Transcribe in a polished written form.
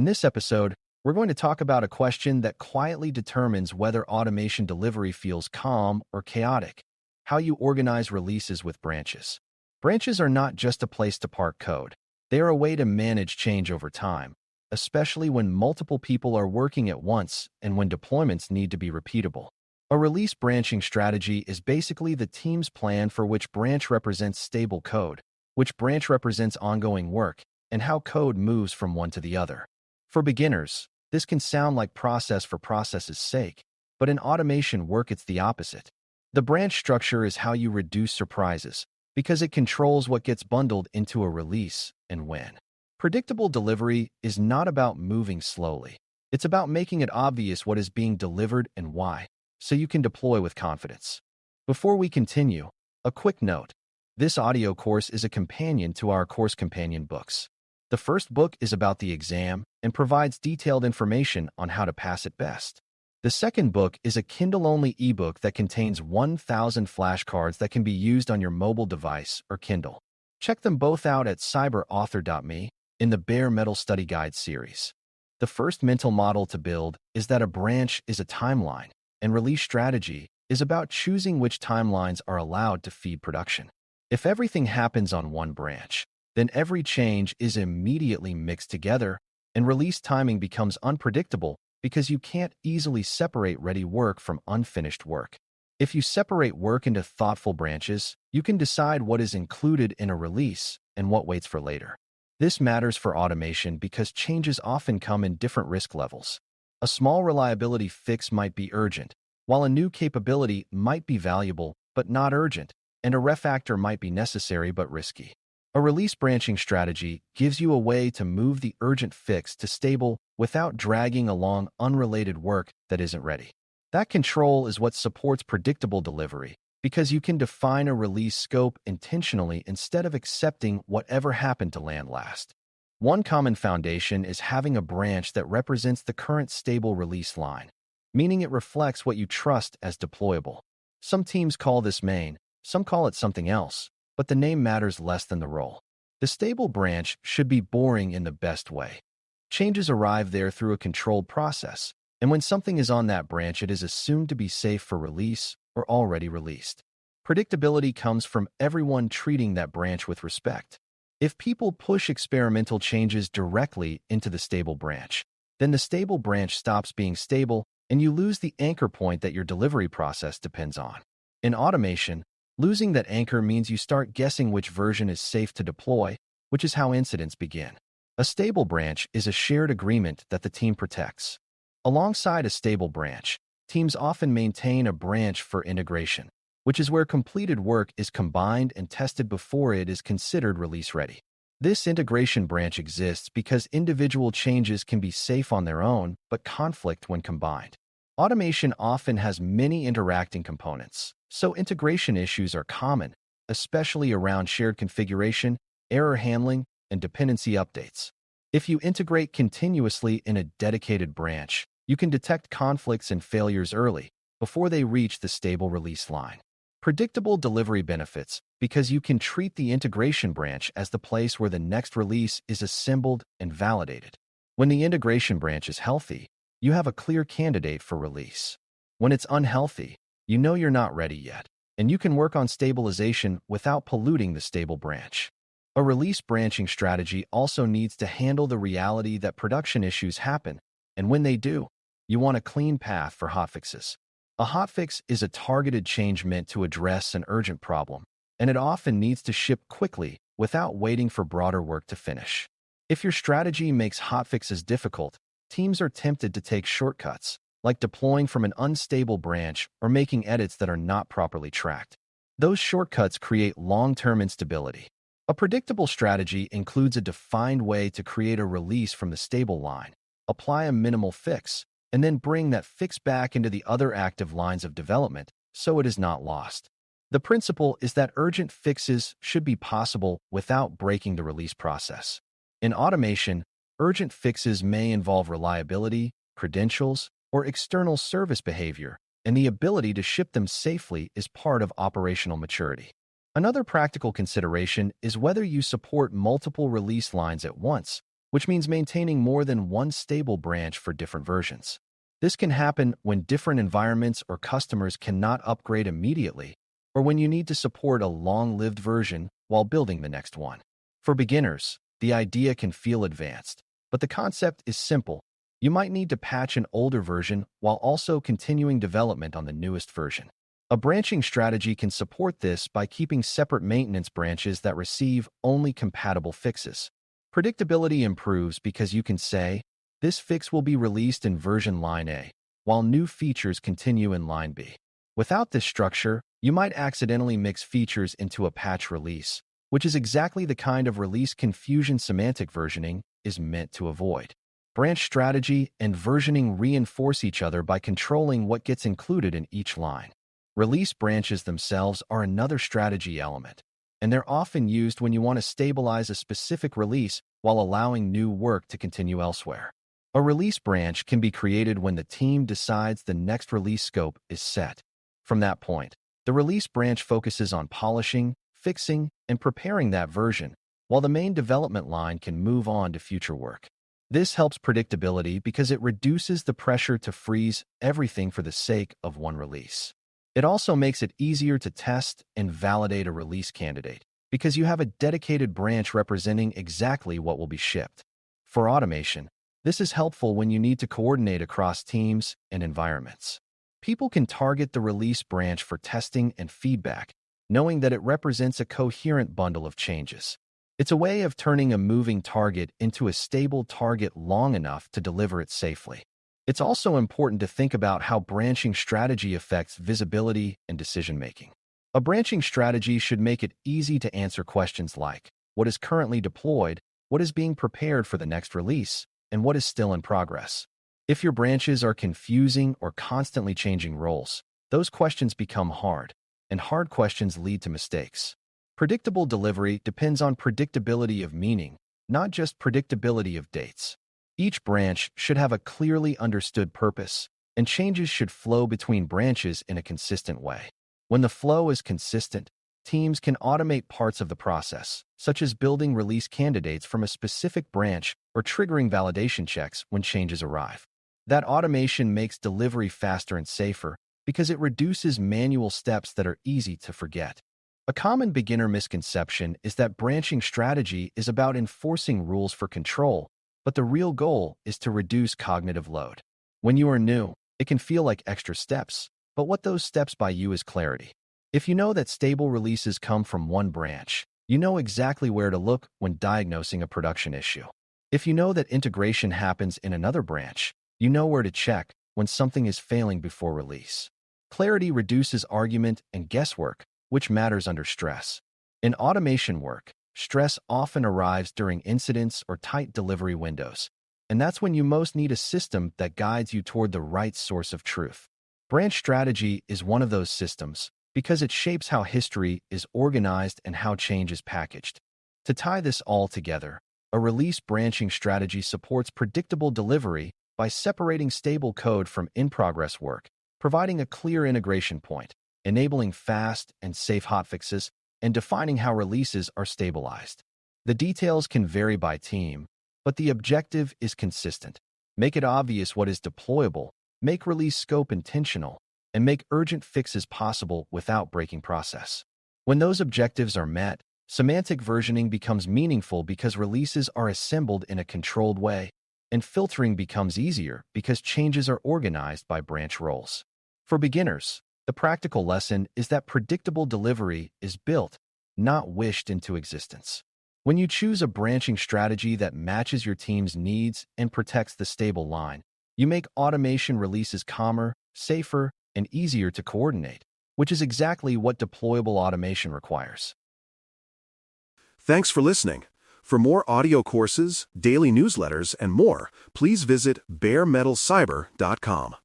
In this episode, we're going to talk about a question that quietly determines whether automation delivery feels calm or chaotic: how you organize releases with branches. Branches are not just a place to park code. They are a way to manage change over time, especially when multiple people are working at once and when deployments need to be repeatable. A release branching strategy is basically the team's plan for which branch represents stable code, which branch represents ongoing work, and how code moves from one to the other. For beginners, this can sound like process for process's sake, but in automation work it's the opposite. The branch structure is how you reduce surprises, because it controls what gets bundled into a release and when. Predictable delivery is not about moving slowly. It's about making it obvious what is being delivered and why, so you can deploy with confidence. Before we continue, a quick note. This audio course is a companion to our course companion books. The first book is about the exam and provides detailed information on how to pass it best. The second book is a Kindle-only ebook that contains 1,000 flashcards that can be used on your mobile device or Kindle. Check them both out at cyber.author.me in the Bare Metal Study Guide series. The first mental model to build is that a branch is a timeline, and release strategy is about choosing which timelines are allowed to feed production. If everything happens on one branch, then every change is immediately mixed together, and release timing becomes unpredictable because you can't easily separate ready work from unfinished work. If you separate work into thoughtful branches, you can decide what is included in a release and what waits for later. This matters for automation because changes often come in different risk levels. A small reliability fix might be urgent, while a new capability might be valuable but not urgent, and a refactor might be necessary but risky. A release branching strategy gives you a way to move the urgent fix to stable without dragging along unrelated work that isn't ready. That control is what supports predictable delivery, because you can define a release scope intentionally instead of accepting whatever happened to land last. One common foundation is having a branch that represents the current stable release line, meaning it reflects what you trust as deployable. Some teams call this main, some call it something else, but the name matters less than the role. The stable branch should be boring in the best way. Changes arrive there through a controlled process, and when something is on that branch, it is assumed to be safe for release or already released. Predictability comes from everyone treating that branch with respect. If people push experimental changes directly into the stable branch, then the stable branch stops being stable and you lose the anchor point that your delivery process depends on. In automation, losing that anchor means you start guessing which version is safe to deploy, which is how incidents begin. A stable branch is a shared agreement that the team protects. Alongside a stable branch, teams often maintain a branch for integration, which is where completed work is combined and tested before it is considered release-ready. This integration branch exists because individual changes can be safe on their own, but conflict when combined. Automation often has many interacting components, so integration issues are common, especially around shared configuration, error handling, and dependency updates. If you integrate continuously in a dedicated branch, you can detect conflicts and failures early, before they reach the stable release line. Predictable delivery benefits because you can treat the integration branch as the place where the next release is assembled and validated. When the integration branch is healthy, you have a clear candidate for release. When it's unhealthy, you know you're not ready yet, and you can work on stabilization without polluting the stable branch. A release branching strategy also needs to handle the reality that production issues happen, and when they do, you want a clean path for hotfixes. A hotfix is a targeted change meant to address an urgent problem, and it often needs to ship quickly without waiting for broader work to finish. If your strategy makes hotfixes difficult, teams are tempted to take shortcuts, like deploying from an unstable branch or making edits that are not properly tracked. Those shortcuts create long-term instability. A predictable strategy includes a defined way to create a release from the stable line, apply a minimal fix, and then bring that fix back into the other active lines of development so it is not lost. The principle is that urgent fixes should be possible without breaking the release process. In automation, urgent fixes may involve reliability, credentials, or external service behavior, and the ability to ship them safely is part of operational maturity. Another practical consideration is whether you support multiple release lines at once, which means maintaining more than one stable branch for different versions. This can happen when different environments or customers cannot upgrade immediately, or when you need to support a long-lived version while building the next one. For beginners, the idea can feel advanced, but the concept is simple. You might need to patch an older version while also continuing development on the newest version. A branching strategy can support this by keeping separate maintenance branches that receive only compatible fixes. Predictability improves because you can say, this fix will be released in version line A, while new features continue in line B. Without this structure, you might accidentally mix features into a patch release, which is exactly the kind of release confusion semantic versioning is meant to avoid. Branch strategy and versioning reinforce each other by controlling what gets included in each line. Release branches themselves are another strategy element, and they're often used when you want to stabilize a specific release while allowing new work to continue elsewhere. A release branch can be created when the team decides the next release scope is set. From that point, the release branch focuses on polishing, fixing, and preparing that version, while the main development line can move on to future work. This helps predictability because it reduces the pressure to freeze everything for the sake of one release. It also makes it easier to test and validate a release candidate because you have a dedicated branch representing exactly what will be shipped. For automation, this is helpful when you need to coordinate across teams and environments. People can target the release branch for testing and feedback, knowing that it represents a coherent bundle of changes. It's a way of turning a moving target into a stable target long enough to deliver it safely. It's also important to think about how branching strategy affects visibility and decision-making. A branching strategy should make it easy to answer questions like, what is currently deployed, what is being prepared for the next release, and what is still in progress. If your branches are confusing or constantly changing roles, those questions become hard, and hard questions lead to mistakes. Predictable delivery depends on predictability of meaning, not just predictability of dates. Each branch should have a clearly understood purpose, and changes should flow between branches in a consistent way. When the flow is consistent, teams can automate parts of the process, such as building release candidates from a specific branch or triggering validation checks when changes arrive. That automation makes delivery faster and safer because it reduces manual steps that are easy to forget. A common beginner misconception is that branching strategy is about enforcing rules for control, but the real goal is to reduce cognitive load. When you are new, it can feel like extra steps, but what those steps buy you is clarity. If you know that stable releases come from one branch, you know exactly where to look when diagnosing a production issue. If you know that integration happens in another branch, you know where to check when something is failing before release. Clarity reduces argument and guesswork, which matters under stress. In automation work, stress often arrives during incidents or tight delivery windows, and that's when you most need a system that guides you toward the right source of truth. Branch strategy is one of those systems because it shapes how history is organized and how change is packaged. To tie this all together, a release branching strategy supports predictable delivery by separating stable code from in-progress work, providing a clear integration point, enabling fast and safe hotfixes, and defining how releases are stabilized. The details can vary by team, but the objective is consistent. Make it obvious what is deployable, make release scope intentional, and make urgent fixes possible without breaking process. When those objectives are met, semantic versioning becomes meaningful because releases are assembled in a controlled way, and filtering becomes easier because changes are organized by branch roles. For beginners, the practical lesson is that predictable delivery is built, not wished into existence. When you choose a branching strategy that matches your team's needs and protects the stable line, you make automation releases calmer, safer, and easier to coordinate, which is exactly what deployable automation requires. Thanks for listening. For more audio courses, daily newsletters, and more, please visit DailyCyber.News.